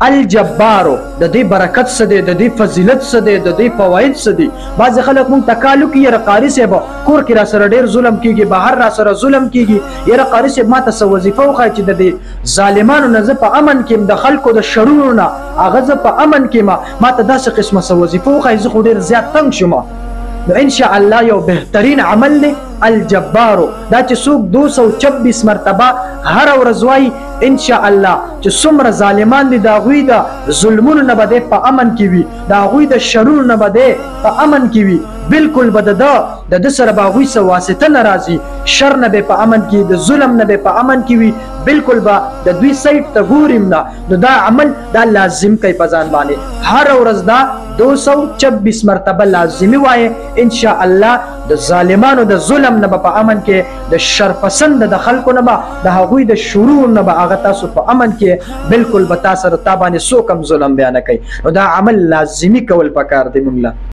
الجبارو د دې برکت څه دی، د دې فضیلت څه دی، د دې فواید څه دي. بعضې خلک مونږ تکالو کې یاره قاري صاحب کور کې را سره ډېر ظلم کېږي، بهر را سره ظلم کېږي، یاره قاري صاحب ما ته څه وظیفه وښایه چې د دې ظالمانو نه زه په امن کې یم، د خلکو د شرونو نه هغه زه په امن کې یم، ما ته داسې قسمه څه وظیفه وښایه، زه خو ډېر زیات تنګ شوم. نو انشاء الله یو بهترین عمل دی الجبارو، دا چې څوک 226 مرتبه هر ورځ وایي انشاء الله چې څومره ظالمان دي د هغوی د ظلمونو نه به دی په امن کې وي، د هغوی د شرونو نه به دی په امن کې وي، بالکل به د ده سره به هغوی څه واسطه نه راځي، شر نه به په امن کې، د ظلم نه به په امن کې وي، بالکل به د دوی سایډ ته ګوریم نه. نو دا عمل دا لازم کوي په ځان باندې، هر ورځ دا 226 مرتبه لازمي وایي انشاء الله د ظالمانو د ظلم نه به په امن کې، د شرپسند د خلکو نه به، د هغوی د شرور نه به هغه تاسو په امن کې، بالکل به تا سره تا باندې څوک هم ظلم بیا نه کوي. نو دا عمل لازمي کول پکار دی مونږ له.